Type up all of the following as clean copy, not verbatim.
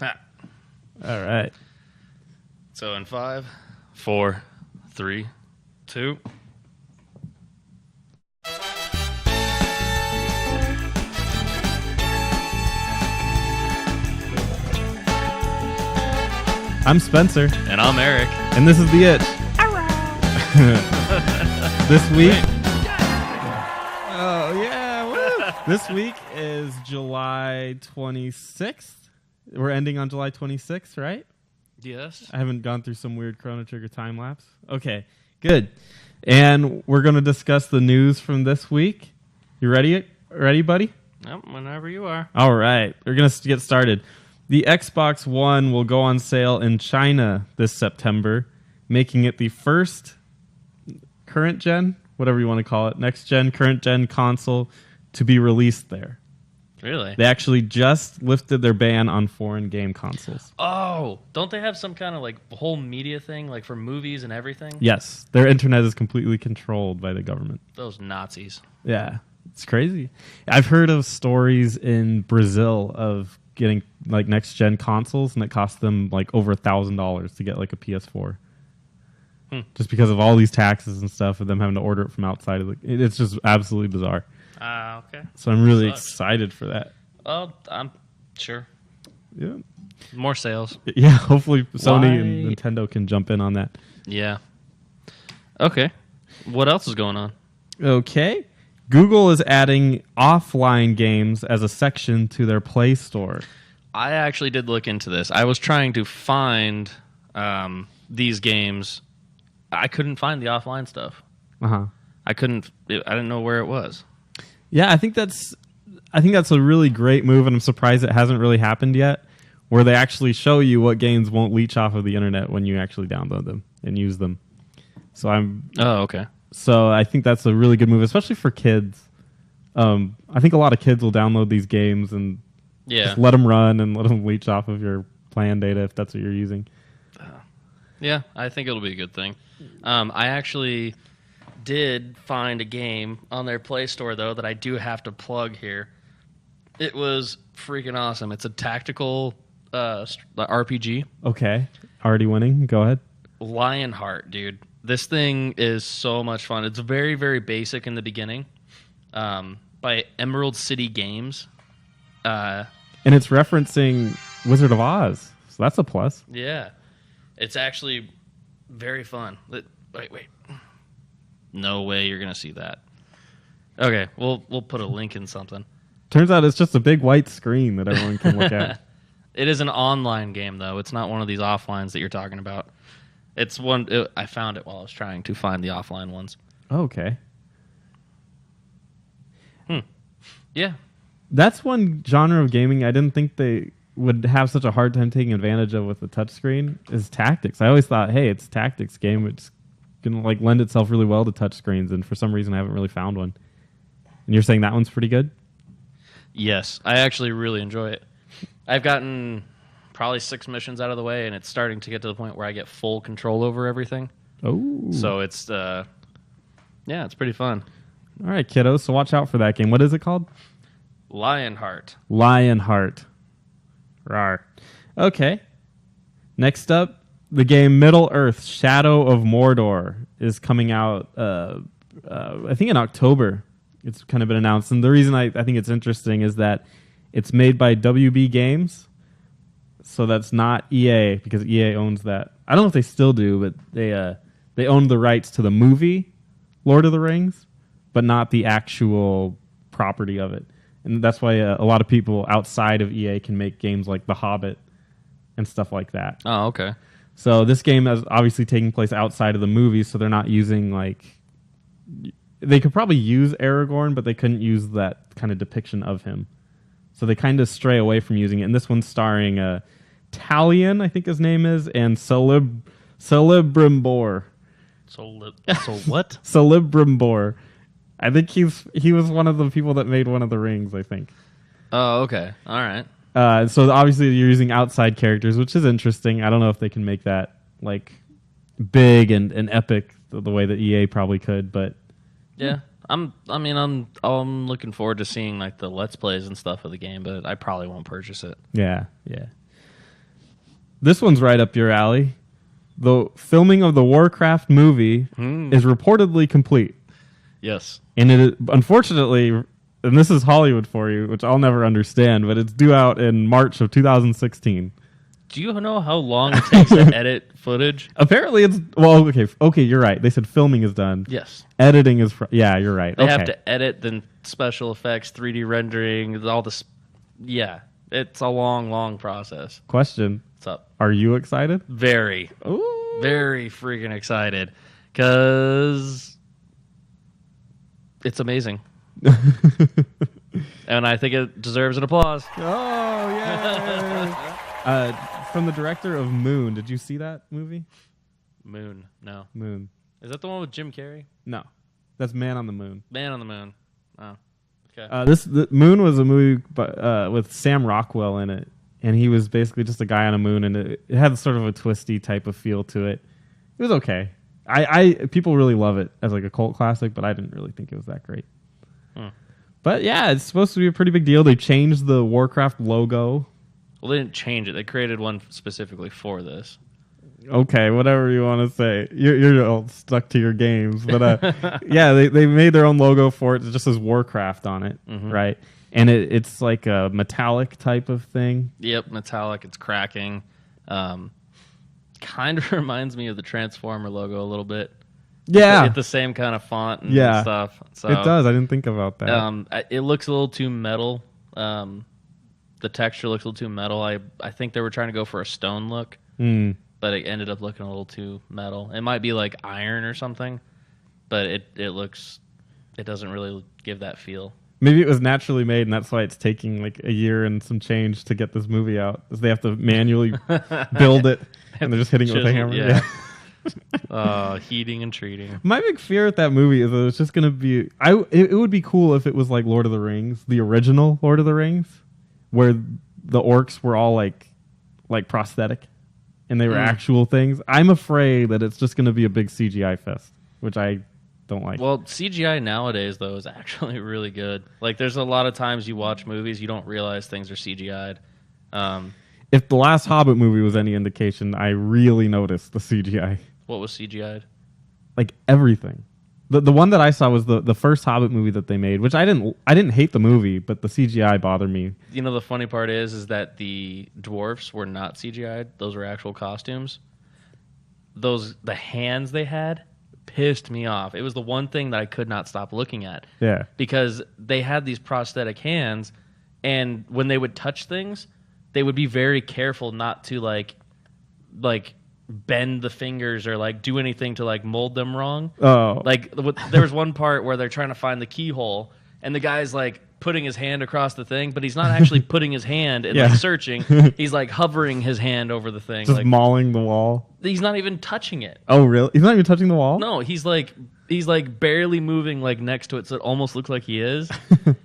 Ha. All right. So in 5, 4, 3, 2. I'm Spencer, And I'm Eric. and this is The Itch. This week... Oh, yeah. Woo. This week is July 26th. We're ending on July 26th, right? Yes. I haven't gone through some weird Chrono Trigger time lapse. Okay, good. And we're going to discuss the news from this week. You ready? Ready, buddy? Yep, whenever you are. All right. We're going to get started. The Xbox One will go on sale in China this September, making it the first current gen, whatever you want to call it, next gen, current gen console to be released there. Really? They actually just lifted their ban on foreign game consoles. Oh, don't they have some kind of like whole media thing, like for movies and everything? Yes, their internet is completely controlled by the government. Those Nazis. Yeah, it's crazy. I've heard of stories in Brazil of getting like next gen consoles, and it cost them like over $1,000 to get like a PS4, just because of all these taxes and stuff, and them having to order it from outside of the. It's just absolutely bizarre. Okay. So I'm really Sucks. excited for that. Oh, I'm sure. Yeah, More sales. yeah. Hopefully, Sony Why- and Nintendo can jump in on that. Yeah. Okay. What else is going on? Okay. Google is adding offline games as a section to their Play Store. I actually did look into this. I was trying to find these games. I couldn't find the offline stuff. Uh-huh. I didn't know where it was. Yeah, I think that's a really great move, and I'm surprised it hasn't really happened yet, where they actually show you what games won't leech off of the internet when you actually download them and use them. So Oh, okay. I think that's a really good move, especially for kids. I think a lot of kids will download these games and Yeah. just let them run and let them leech off of your plan data if that's what you're using. Yeah, I think it'll be a good thing. I actually did find a game on their Play Store, though, that I do have to plug here. It was freaking awesome. It's a tactical RPG. Okay, already winning. Go ahead. Lionheart, dude. This thing is so much fun. It's very, very basic in the beginning. By Emerald City Games. And it's referencing Wizard of Oz, so that's a plus. Yeah. It's actually very fun. Wait. No way you're going to see that. Okay, we'll put a link in something. Turns out it's just a big white screen that everyone can look at. It is an online game, though. It's not one of these offlines that you're talking about. It's one. I found it while I was trying to find the offline ones. Okay. Yeah. That's one genre of gaming I didn't think they would have such a hard time taking advantage of with the touchscreen is tactics. I always thought, hey, it's a tactics game. It's going to like lend itself really well to touchscreens, and for some reason I haven't really found one. And you're saying that one's pretty good? Yes, I actually really enjoy it. I've gotten probably 6 missions out of the way, and it's starting to get to the point where I get full control over everything. Oh. So it's, it's pretty fun. All right, kiddos, so watch out for that game. What is it called? Lionheart. Lionheart. Rawr. Okay. Next up, the game Middle-earth: Shadow of Mordor is coming out, I think in October. It's kind of been announced. And the reason I think it's interesting is that it's made by WB Games. So that's not EA, because EA owns that. I don't know if they still do, but they own the rights to the movie Lord of the Rings, but not the actual property of it. And that's why a lot of people outside of EA can make games like The Hobbit and stuff like that. Oh, okay. So this game is obviously taking place outside of the movie, so they're not using like... They could probably use Aragorn, but they couldn't use that kind of depiction of him. So they kind of stray away from using it. And this one's starring Talion, I think his name is, and Celebrimbor. So what? Celebrimbor. I think he was one of the people that made one of the rings, I think. Oh, okay. All right. So obviously you're using outside characters, which is interesting. I don't know if they can make that like big and epic the way that EA probably could, but Yeah. I'm looking forward to seeing like the Let's Plays and stuff of the game, but I probably won't purchase it. yeah. This one's right up your alley. The filming of the Warcraft movie is reportedly complete. Yes. And it unfortunately, and this is Hollywood for you, which I'll never understand, but it's due out in March of 2016. Do you know how long it takes to edit footage? Apparently it's, well, okay, you're right. They said filming is done. Yes. Editing is, yeah, you're right. They have to edit, then special effects, 3D rendering, all this. Yeah, it's a long process. Question. What's up? Are you excited? Very. Ooh. Very freaking excited. Because it's amazing. And I think it deserves an applause. Oh, yeah. From the director of Moon. Did you see that movie? Moon. No. Moon. Is that the one with Jim Carrey? No. That's Man on the Moon. Man on the Moon. Oh. Okay. The Moon was a movie with Sam Rockwell in it. And he was basically just a guy on a moon, and it had sort of a twisty type of feel to it. It was okay. People really love it as like a cult classic, but I didn't really think it was that great. But yeah, it's supposed to be a pretty big deal. They changed the Warcraft logo. Well, they didn't change it. They created one specifically for this. Okay, whatever you want to say. You're all stuck to your games, but yeah, they made their own logo for it. It just says Warcraft on it, right? And it's like a metallic type of thing. Yep, metallic. It's cracking. Kind of reminds me of the Transformer logo a little bit. Yeah. It's the same kind of font and stuff. So, it does. I didn't think about that. It looks a little too metal. The texture looks a little too metal. I think they were trying to go for a stone look, but it ended up looking a little too metal. It might be like iron or something, but it doesn't really give that feel. Maybe it was naturally made, and that's why it's taking like a year and some change to get this movie out. Is they have to manually build it, and they're just hitting it with a hammer. Yeah. Heating and treating. My big fear with that movie is that it's just going to be... It would be cool if it was like Lord of the Rings, the original Lord of the Rings, where the orcs were all like prosthetic, and they were actual things. I'm afraid that it's just going to be a big CGI fest, which I don't like. Well, CGI nowadays, though, is actually really good. Like, there's a lot of times you watch movies, you don't realize things are CGI'd. If the last Hobbit movie was any indication, I really noticed the CGI. What was CGI'd? Like, everything. The one that I saw was the first Hobbit movie that they made, which I didn't hate the movie, but the CGI bothered me. You know, the funny part is that the dwarfs were not CGI'd. Those were actual costumes. The hands they had pissed me off. It was the one thing that I could not stop looking at. Yeah. Because they had these prosthetic hands, and when they would touch things, they would be very careful not to like bend the fingers or like do anything to like mold them wrong. Oh. Like there was one part where they're trying to find the keyhole, and the guy's like putting his hand across the thing, but he's not actually putting his hand and like searching. He's like hovering his hand over the thing, just like mauling the wall. He's not even touching it. Oh, really? He's not even touching the wall? No, he's like barely moving like next to it, so it almost looks like he is.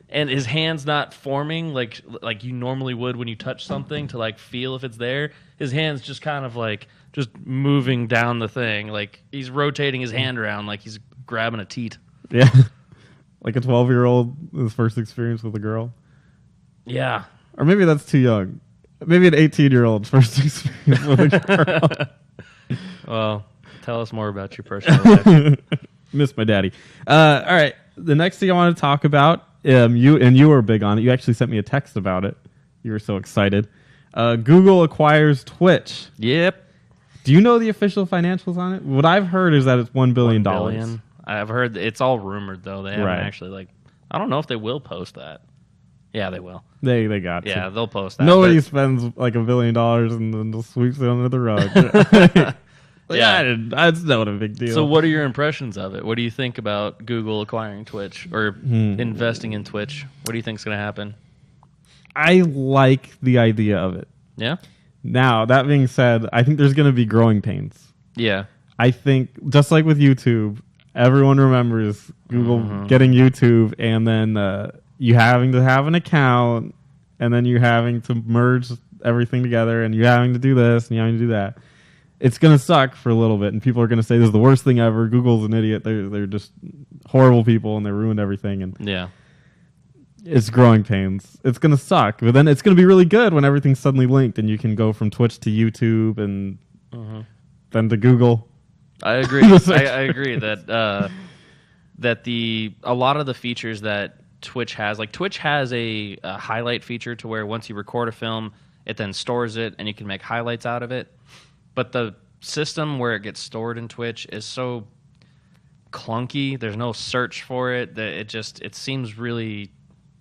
And his hand's not forming like you normally would when you touch something to like feel if it's there. His hand's just kind of like just moving down the thing, like he's rotating his hand around like he's grabbing a teat. Yeah. Like a 12-year-old, his first experience with a girl. Yeah. Or maybe that's too young. Maybe an 18-year-old's first experience with a girl. Well, tell us more about your personal life. Miss my daddy. All right. The next thing I want to talk about, you were big on it. You actually sent me a text about it. You were so excited. Google acquires Twitch. Yep. Do you know the official financials on it? What I've heard is that it's $1 billion. $1 billion. I've heard it's all rumored though. They haven't actually I don't know if they will post that. Yeah, they will. They got to. Yeah, they'll post that. Nobody spends like $1 billion and then just sweeps it under the rug. Yeah, that's not a big deal. So what are your impressions of it? What do you think about Google acquiring Twitch or investing in Twitch? What do you think is going to happen? I like the idea of it. Yeah? Now, that being said, I think there's going to be growing pains. Yeah. I think, just like with YouTube, everyone remembers Google getting YouTube and then you having to have an account and then you having to merge everything together and you having to do this and you having to do that. It's going to suck for a little bit, and people are going to say this is the worst thing ever. Google's an idiot. They're just horrible people, and they ruined everything. And yeah, It's growing pains. It's gonna suck, but then it's gonna be really good when everything's suddenly linked and you can go from Twitch to YouTube and then to Google. I agree. I agree that a lot of the features that Twitch has, like Twitch has a highlight feature to where once you record a film, it then stores it and you can make highlights out of it. But the system where it gets stored in Twitch is so clunky. There's no search for it. That it seems really,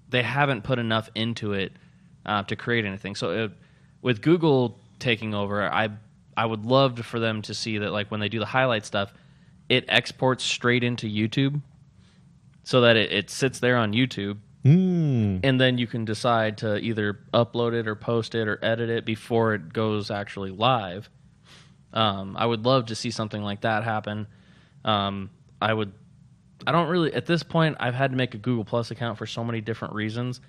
they haven't put enough into it to create anything. So with Google taking over, I would love for them to see that, like when they do the highlight stuff, it exports straight into YouTube so that it sits there on YouTube. And then you can decide to either upload it or post it or edit it before it goes actually live. I would love to see something like that happen. I don't really, at this point, I've had to make a Google Plus account for so many different reasons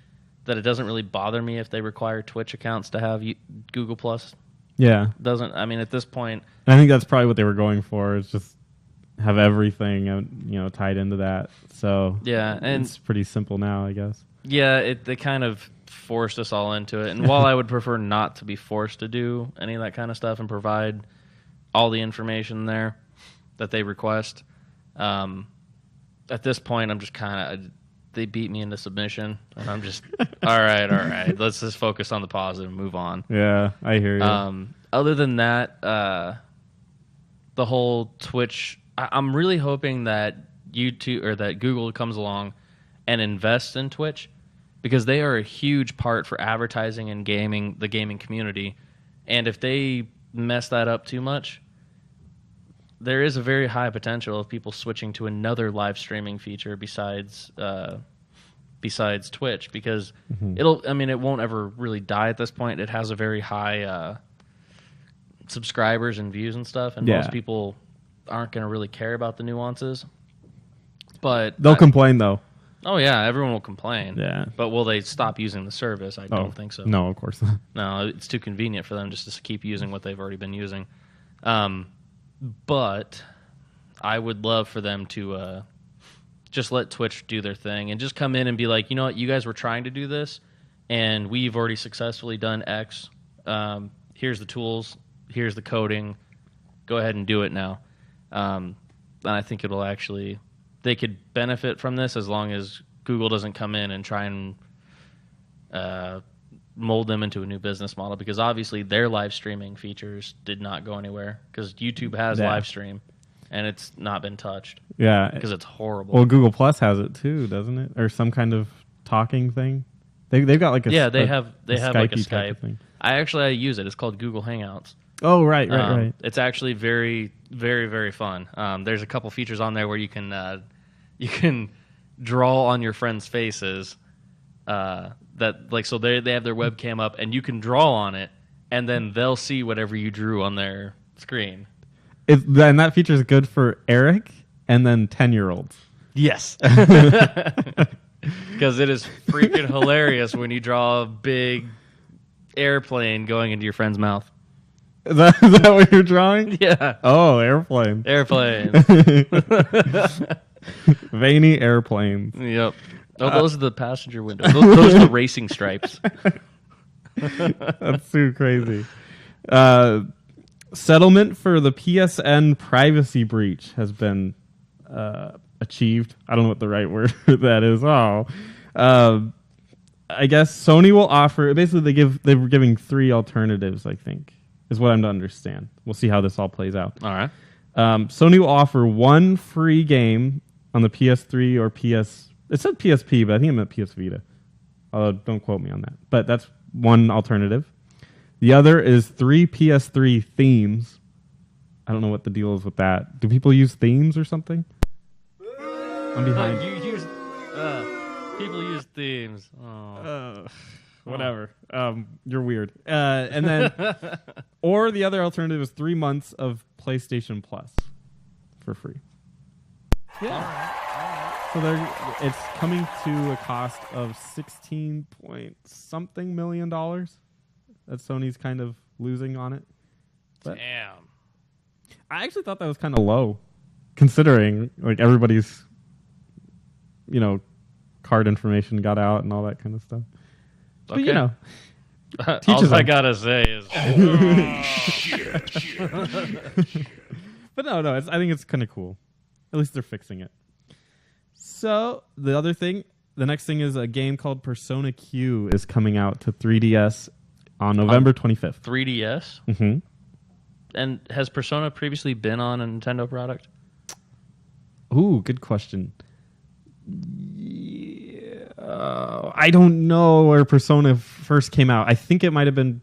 that it doesn't really bother me if they require Twitch accounts to have Google Plus. Yeah. At this point, I think that's probably what they were going for, is just have everything, tied into that. So yeah, and it's pretty simple now, I guess. Yeah, they kind of forced us all into it. And while I would prefer not to be forced to do any of that kind of stuff and provide all the information there that they request, at this point, I'm just kind of, they beat me into submission, and I'm just, all right, let's just focus on the positive and move on. Yeah, I hear you. Other than that, the whole Twitch, I'm really hoping that YouTube or that Google comes along and invests in Twitch, because they are a huge part for advertising and gaming, the gaming community. And if they mess that up too much, there is a very high potential of people switching to another live streaming feature besides Twitch, because it won't ever really die at this point. It has a very high subscribers and views and stuff, and most people aren't going to really care about the nuances. But they'll complain though. Oh yeah, everyone will complain. Yeah. But will they stop using the service? I don't think so. No, of course not. No, it's too convenient for them just to keep using what they've already been using. But I would love for them to just let Twitch do their thing and just come in and be like, you know what, you guys were trying to do this, and we've already successfully done X. Here's the tools. Here's the coding. Go ahead and do it now. And I think it'll actually, they could benefit from this as long as Google doesn't come in and try and mold them into a new business model, because obviously their live streaming features did not go anywhere, because YouTube has live stream and it's not been touched. Yeah. Because it's horrible. Well, Google Plus has it too, doesn't it? Or some kind of talking thing. They've got like a they have like a Skype Skype thing. I use it. It's called Google Hangouts. Oh, right. It's actually very, very, very fun. There's a couple features on there where you can draw on your friends' faces. So they have their webcam up, and you can draw on it, and then they'll see whatever you drew on their screen. And that feature is good for Eric and then 10-year-olds. Yes. Because it is freaking hilarious when you draw a big airplane going into your friend's mouth. Is that what you're drawing? Yeah. Oh, airplane. Airplane. Veiny airplanes. Yep. Oh, those are the passenger windows. Those are the racing stripes. That's too crazy. Settlement for the PSN privacy breach has been achieved. I don't know what the right word for that is. I guess Sony will offer. Basically, they were giving 3 alternatives, I think, is what I'm to understand. We'll see how this all plays out. All right. Sony will offer 1 free game on the PS3 or PS. It said PSP, but I think it meant PS Vita. Don't quote me on that. But that's one alternative. The other is 3 PS3 themes. I don't know what the deal is with that. Do people use themes or something? I'm behind. People use themes. Oh. Whatever. You're weird. And then, or the other alternative is 3 months of PlayStation Plus for free. Yeah. All right. So it's coming to a cost of $16 million that Sony's kind of losing on it. But damn. I actually thought that was kind of low, considering like everybody's, card information got out and all that kind of stuff. But Okay. teaches All I them. gotta say is, But no, I think it's kind of cool. At least they're fixing it. So the next thing is a game called Persona Q is coming out to 3DS on November 25th. 3DS. Mm-hmm. And has Persona previously been on a Nintendo product? Ooh, good question. I don't know where Persona first came out. I think it might have been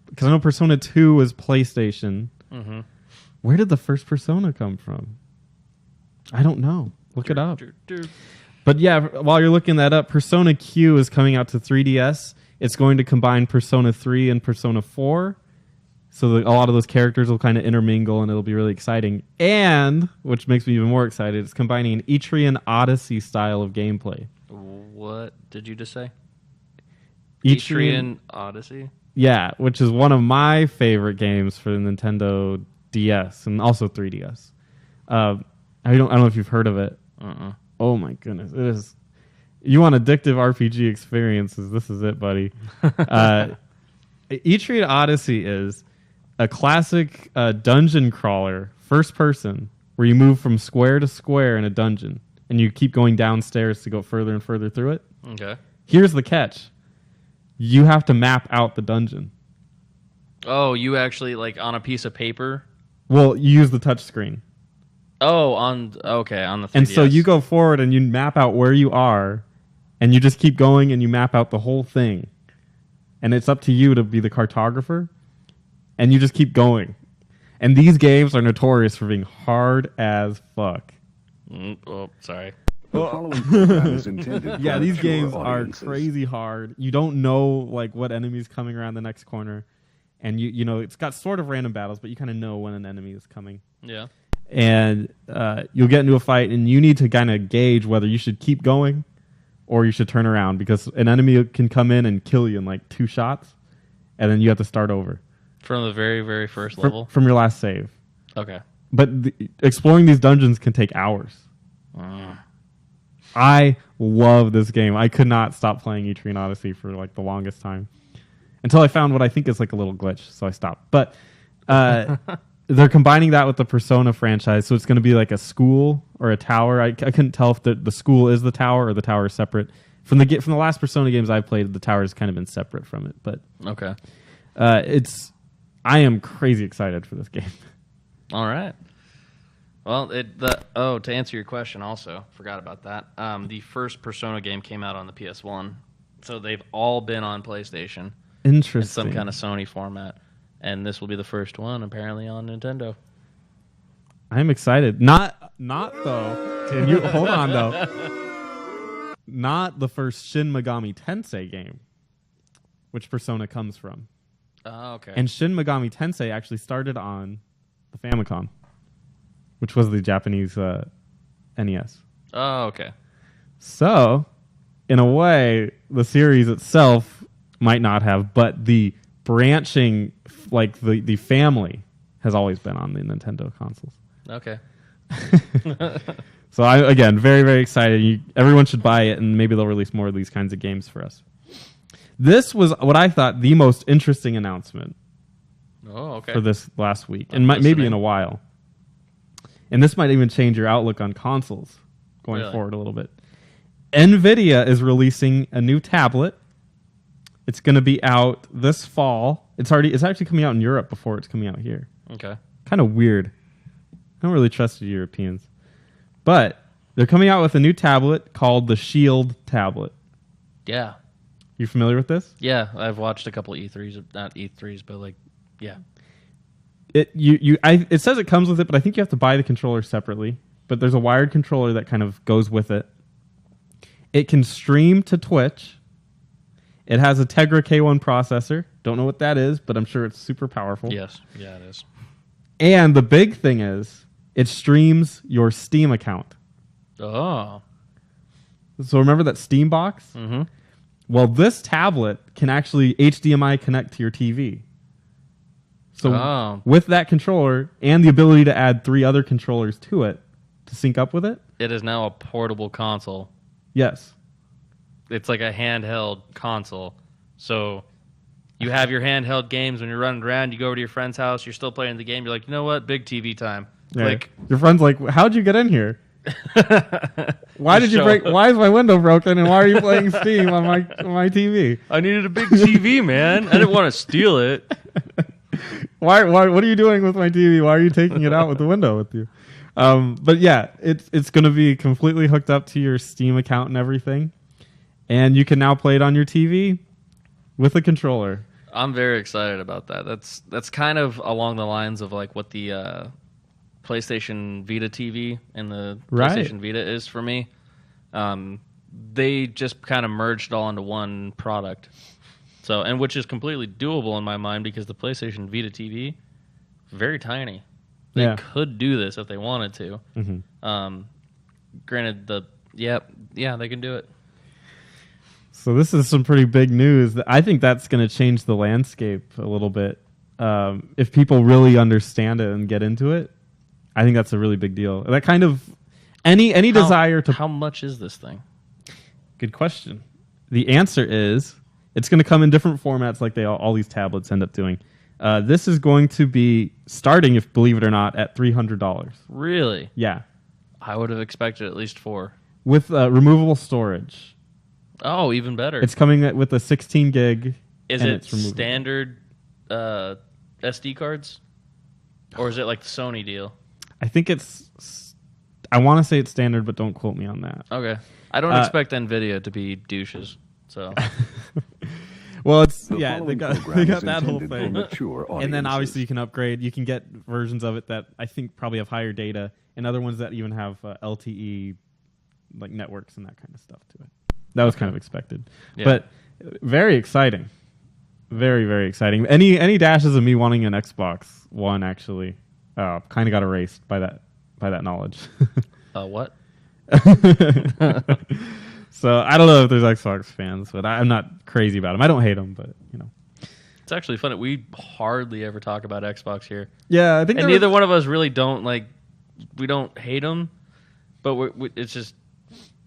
because I know Persona 2 was PlayStation. Mm-hmm. Where did the first Persona come from? I don't know. Look it up. But yeah, while you're looking that up, Persona Q is coming out to 3DS. It's going to combine Persona 3 and Persona 4. So a lot of those characters will kind of intermingle and it'll be really exciting. And, which makes me even more excited, it's combining an Etrian Odyssey style of gameplay. What did you just say? Etrian Odyssey? Yeah, which is one of my favorite games for the Nintendo DS and also 3DS. I don't know if you've heard of it. Uh-uh. Oh my goodness, it is. You want addictive RPG experiences? This is it, buddy. Etrian Odyssey is a classic dungeon crawler, first person, where you move from square to square in a dungeon, and you keep going downstairs to go further and further through it. Okay. Here's the catch: you have to map out the dungeon. Oh, you actually like on a piece of paper? Well, you use the touch screen. Oh, on the 3DS. And so you go forward and you map out where you are, and you just keep going and you map out the whole thing. And it's up to you to be the cartographer, and you just keep going. And these games are notorious for being hard as fuck. Oh, sorry. The following program is intended Yeah, for these mature games are audiences. crazy hard. You don't know like what enemy's coming around the next corner, and you know it's got sort of random battles, but you kind of know when an enemy is coming. Yeah. And you'll get into a fight, and you need to kind of gauge whether you should keep going or you should turn around, because an enemy can come in and kill you in like 2 shots, and then you have to start over From the very, very first level? from your last save. Okay. But exploring these dungeons can take hours. I love this game. I could not stop playing Etrian Odyssey for like the longest time until I found what I think is like a little glitch, so I stopped. But they're combining that with the Persona franchise, so it's going to be like a school or a tower. I couldn't tell if the school is the tower or the tower is separate. From the last Persona games I've played, the tower has kind of been separate from it. But Okay. I am crazy excited for this game. All right. Well, to answer your question also, forgot about that. The first Persona game came out on the PS1. So they've all been on PlayStation Interesting. in some kind of Sony format. And this will be the first one apparently on Nintendo. I'm excited. Not though. Can you hold on though? Not the first Shin Megami Tensei game, which Persona comes from. Oh, okay. And Shin Megami Tensei actually started on the Famicom, which was the Japanese NES. Oh, okay. So, in a way, the series itself might not have, but the branching, like the family, has always been on the Nintendo consoles. Okay. So I, again, very, very excited. Everyone should buy it, and maybe they'll release more of these kinds of games for us. This was what I thought the most interesting announcement Oh, okay. for this last week, I'm and maybe listening. in a while. And this might even change your outlook on consoles going Really? forward a little bit. NVIDIA is releasing a new tablet. It's going to be out this fall. It's actually coming out in Europe before it's coming out here. Okay. Kind of weird. I don't really trust the Europeans. But they're coming out with a new tablet called the Shield tablet. Yeah. You familiar with this? Yeah, I've watched a couple E3s, not E3s, but like, yeah. It says it comes with it, but I think you have to buy the controller separately. But there's a wired controller that kind of goes with it. It can stream to Twitch. It has a Tegra K1 processor. Don't know what that is, but I'm sure it's super powerful. Yes. Yeah, it is. And the big thing is, it streams your Steam account. Oh. So remember that Steam box? Mm-hmm. Well, this tablet can actually HDMI connect to your TV. So with that controller and the ability to add 3 other controllers to it to sync up with it, It is now a portable console. yes. it's like a handheld console. So you have your handheld games when you're running around. You go over to your friend's house. You're still playing the game. You're like, you know what? Big TV time. Yeah. Click. Your friend's like, how'd you get in here? Why did you show break? up. Why is my window broken? And why are you playing Steam on my TV? I needed a big TV, man. I didn't want to steal it. Why? What are you doing with my TV? Why are you taking it out with the window with you? But yeah, it's going to be completely hooked up to your Steam account and everything, and you can now play it on your TV with a controller. I'm very excited about that. That's kind of along the lines of like what the PlayStation Vita TV and the Right. PlayStation Vita is for me. They just kind of merged it all into one product. So, and which is completely doable in my mind because the PlayStation Vita TV, very tiny. They Yeah. could do this if they wanted to. Mm-hmm. Granted, they can do it. So this is some pretty big news. I think that's going to change the landscape a little bit. If people really understand it and get into it, I think that's a really big deal. That kind of any desire to. How much is this thing? Good question. The answer is it's going to come in different formats, like all these tablets end up doing. This is going to be starting, if believe it or not, at $300. Really? Yeah, I would have expected at least 4. with removable storage. Oh, even better. It's coming with a 16 gig. Is and it it's removable. standard SD cards? Or is it like the Sony deal? I think it's. I want to say it's standard, but don't quote me on that. Okay. I don't expect NVIDIA to be douches. So Well, it's The yeah, they following got program is that whole intended for thing. mature And then audiences. obviously you can upgrade. You can get versions of it that I think probably have higher data, and other ones that even have LTE like networks and that kind of stuff to it. That was kind of expected, Yeah. but very exciting, very very exciting. Any dashes of me wanting an Xbox One actually kind of got erased by that knowledge. what? So I don't know if there's Xbox fans, but I'm not crazy about them. I don't hate them, but you know. It's actually funny. We hardly ever talk about Xbox here. Yeah, I think And neither one of us really don't like. We don't hate them, but it's just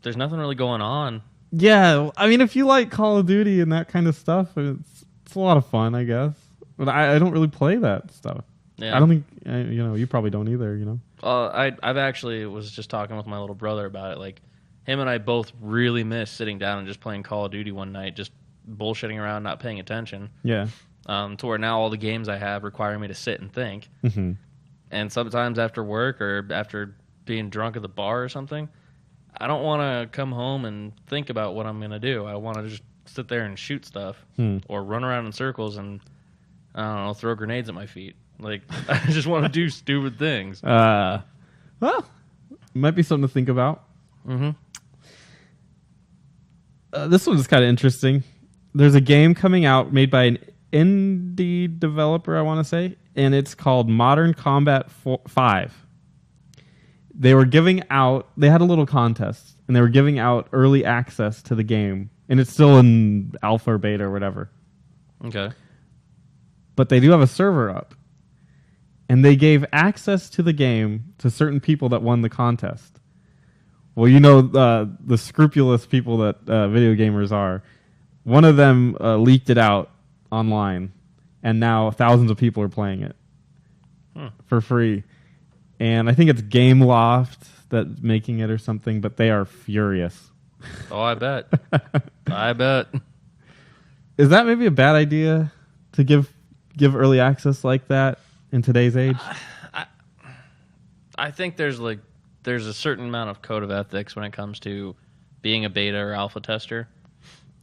there's nothing really going on. Yeah, I mean, if you like Call of Duty and that kind of stuff, it's a lot of fun, I guess. But I don't really play that stuff. Yeah. I don't think you probably don't either. You know. I've actually was just talking with my little brother about it. Like, him and I both really miss sitting down and just playing Call of Duty one night, just bullshitting around, not paying attention. Yeah. To where now all the games I have require me to sit and think. Mm-hmm. And sometimes after work or after being drunk at the bar or something, I don't want to come home and think about what I'm going to do. I want to just sit there and shoot stuff or run around in circles and, I don't know, throw grenades at my feet. Like, I just want to do stupid things. Well, might be something to think about. Mm-hmm. This one's kind of interesting. There's a game coming out made by an indie developer, I want to say, and it's called Modern Combat 5. They had a little contest, and they were giving out early access to the game, and it's still in alpha or beta or whatever. Okay. But they do have a server up, and they gave access to the game to certain people that won the contest. Well, you know the scrupulous people that video gamers are. One of them leaked it out online, and now thousands of people are playing it for free. And I think it's Gameloft that's making it or something, but they are furious. Oh, I bet. I bet. Is that maybe a bad idea to give early access like that in today's age? I think there's a certain amount of code of ethics when it comes to being a beta or alpha tester.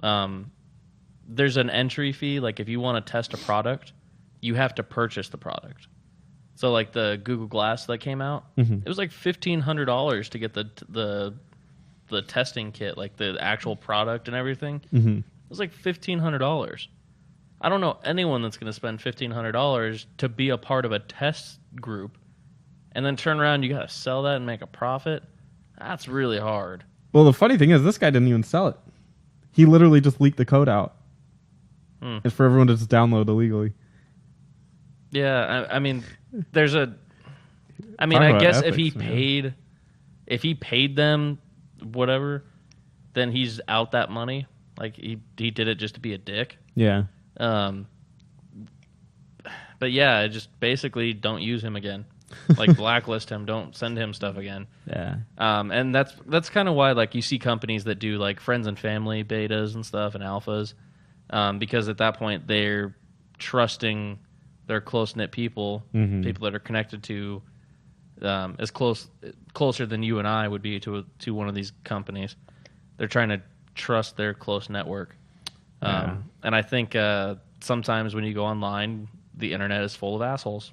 There's an entry fee. Like, if you want to test a product, you have to purchase the product. So, like the Google Glass that came out, it was like $1,500 to get the testing kit, like the actual product and everything. Mm-hmm. It was like $1,500. I don't know anyone that's going to spend $1,500 to be a part of a test group and then turn around, you got to sell that and make a profit. That's really hard. Well, the funny thing is, this guy didn't even sell it. He literally just leaked the code out. It's for everyone to just download illegally. Yeah, I mean, there's a. I mean, Talk I about guess ethics, if he paid them whatever, then he's out that money. Like he did it just to be a dick. Yeah. But yeah, just basically don't use him again. Like blacklist him. Don't send him stuff again. Yeah. And that's kind of why like you see companies that do like friends and family betas and stuff and alphas, because at that point they're trusting their close knit people, people that are connected to as closer than you and I would be to one of these companies. They're trying to trust their close network, and I think sometimes when you go online, the internet is full of assholes.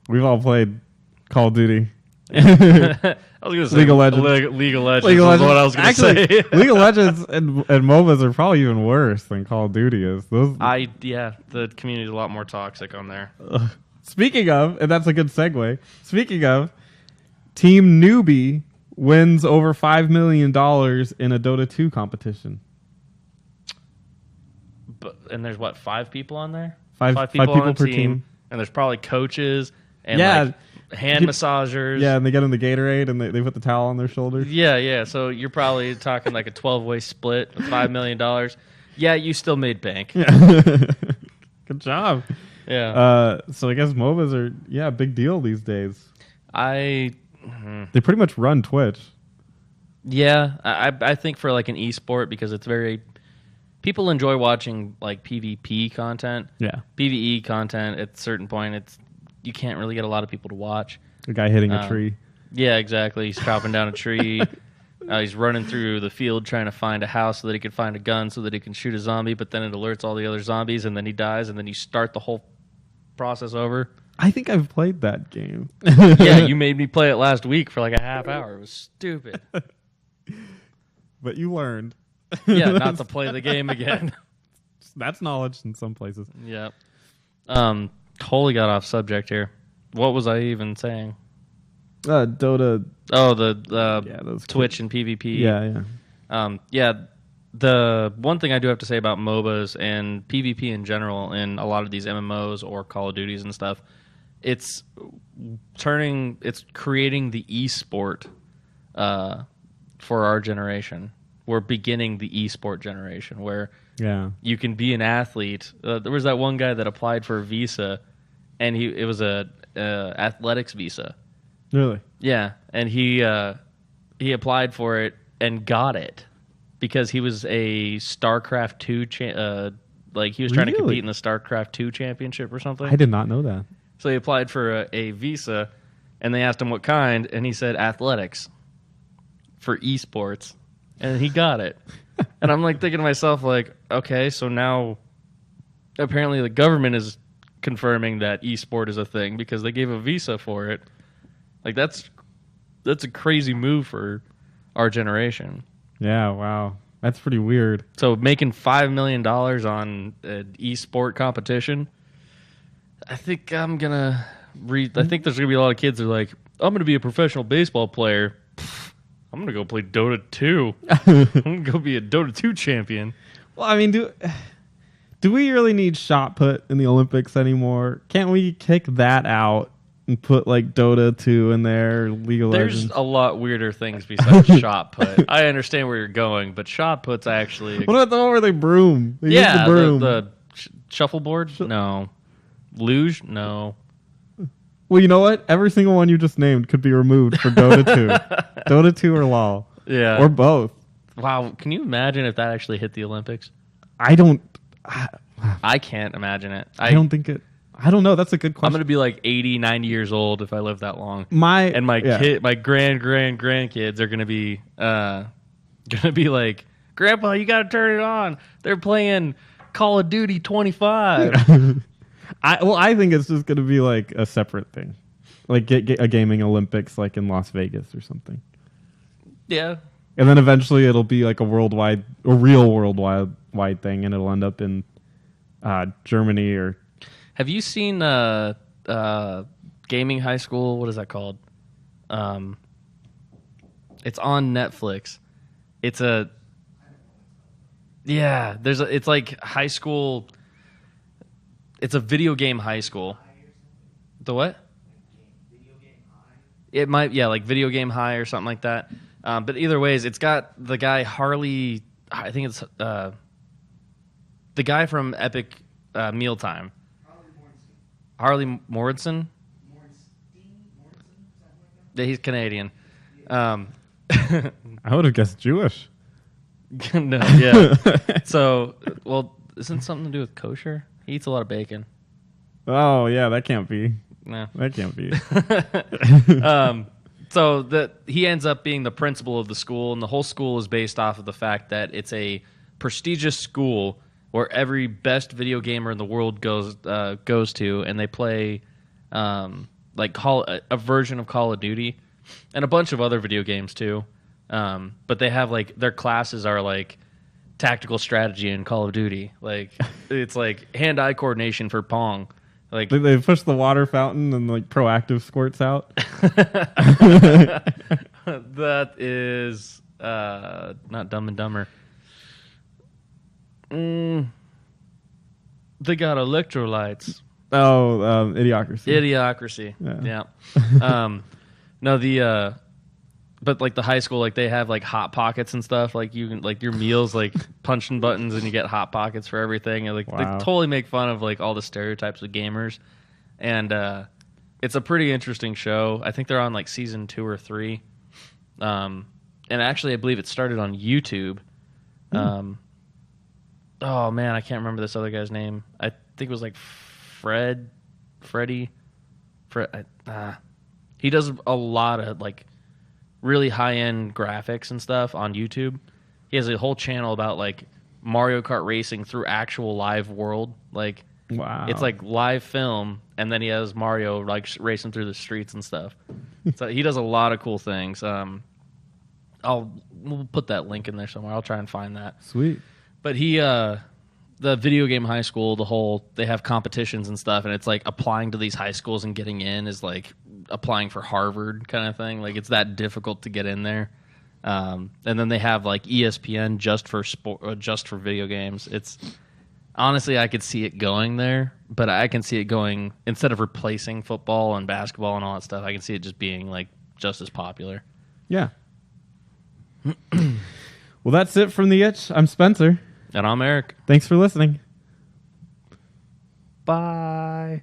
We've all played Call of Duty. I was going to say League of Legends. League of Legends is what I was going to say. League of Legends and MOBAs are probably even worse than Call of Duty is. The community is a lot more toxic on there. Speaking of, and that's a good segue. Speaking of, Team Newbie wins over $5 million in a Dota 2 competition. And there's what, 5 people on there? Five people on a per team. And there's probably coaches and like hand massagers. Yeah, and they get in the Gatorade and they put the towel on their shoulders. Yeah. So you're probably talking like a 12-way split with $5 million. Yeah, you still made bank. Yeah. Good job. Yeah. So I guess MOBAs are a big deal these days. They pretty much run Twitch. Yeah, I think for like an esport, because it's very people enjoy watching like PvP content. Yeah. PvE content at a certain point, you can't really get a lot of people to watch. A guy hitting a tree. Yeah, exactly. He's chopping down a tree. He's running through the field trying to find a house so that he can find a gun so that he can shoot a zombie, but then it alerts all the other zombies, and then he dies, and then you start the whole process over. I think I've played that game. Yeah, you made me play it last week for like a half hour. It was stupid. But you learned. Yeah, not to play the game again. That's knowledge in some places. Yeah. Totally got off subject here. What was I even saying? Dota. Oh, the Twitch and PvP. Yeah. The one thing I do have to say about MOBAs and PvP in general in a lot of these MMOs or Call of Duties and stuff, it's creating the esport for our generation. We're beginning the esport generation where you can be an athlete. There was that one guy that applied for a visa, and it was a athletics visa. Really? Yeah, and he applied for it and got it because he was a StarCraft 2 he was trying to compete in the StarCraft 2 championship or something. I did not know that. So he applied for a visa, and they asked him what kind, and he said athletics for esports, and he got it. And I'm like thinking to myself, like, okay, so now apparently the government is confirming that esport is a thing because they gave a visa for it. Like that's a crazy move for our generation. Yeah, wow. That's pretty weird. So making $5 million on an esport competition, I think I'm gonna I think there's gonna be a lot of kids that are like, I'm gonna be a professional baseball player. I'm gonna go play Dota 2. I'm gonna go be a Dota 2 champion. Well, I mean, do we really need shot put in the Olympics anymore? Can't we kick that out and put like Dota 2 in there, League of Legends? There's a lot weirder things besides shot put. I understand where you're going, but shot put's actually... What about the one where they broom? They use the broom. The shuffleboard? No. Luge? No. Well, you know what? Every single one you just named could be removed for Dota 2. Dota 2 or LoL. Yeah. Or both. Wow. Can you imagine if that actually hit the Olympics? I can't imagine it. I don't think it... I don't know. That's a good question. I'm going to be like 80, 90 years old if I live that long. My grandkids are going to be like, Grandpa, you got to turn it on. They're playing Call of Duty 25. I think it's just going to be like a separate thing. Like get a gaming Olympics like in Las Vegas or something. Yeah. And then eventually it'll be like a real worldwide thing, and it'll end up in Germany or... Have you seen Gaming High School? What is that called? It's on Netflix. It's like high school. It's a video game high school. The what? It might, like Video Game High or something like that. But either ways, it's got the guy Harley I think it's the guy from Epic Mealtime. Harley Morrison. Yeah, he's Canadian. I would have guessed Jewish. No, yeah. So, well, isn't something to do with kosher? He eats a lot of bacon. Oh, yeah, that can't be. No. That can't be. So he ends up being the principal of the school, and the whole school is based off of the fact that it's a prestigious school where every best video gamer in the world goes to, and they play a version of Call of Duty and a bunch of other video games too. But they have like their classes are like tactical strategy in Call of Duty. Like it's like hand-eye coordination for Pong. Like They push the water fountain and like proactive squirts out. that is not Dumb and Dumber. They got electrolytes. Oh, Idiocracy. Idiocracy. Yeah. No, but like the high school, like they have like hot pockets and stuff. Like you can like your meals, like punching buttons, and you get hot pockets for everything. And like Wow. they totally make fun of like all the stereotypes of gamers, and it's a pretty interesting show. I think they're on like season 2 or 3, and actually I believe it started on YouTube. Oh man, I can't remember this other guy's name. I think it was like Freddy. He does a lot of like really high-end graphics and stuff on YouTube. He has a whole channel about like Mario Kart racing through actual live world. Like Wow. it's like live film, and then he has Mario like racing through the streets and stuff. So he does a lot of cool things. We'll put that link in there somewhere. I'll try and find that. Sweet. But the video game high school, they have competitions and stuff, and it's like applying to these high schools and getting in is like applying for Harvard kind of thing. Like it's that difficult to get in there. And then they have like ESPN just for video games. It's honestly, I could see it going there, but I can see it going instead of replacing football and basketball and all that stuff. I can see it just being like just as popular. Yeah. Well, that's it from The Itch. I'm Spencer. And I'm Eric. Thanks for listening. Bye.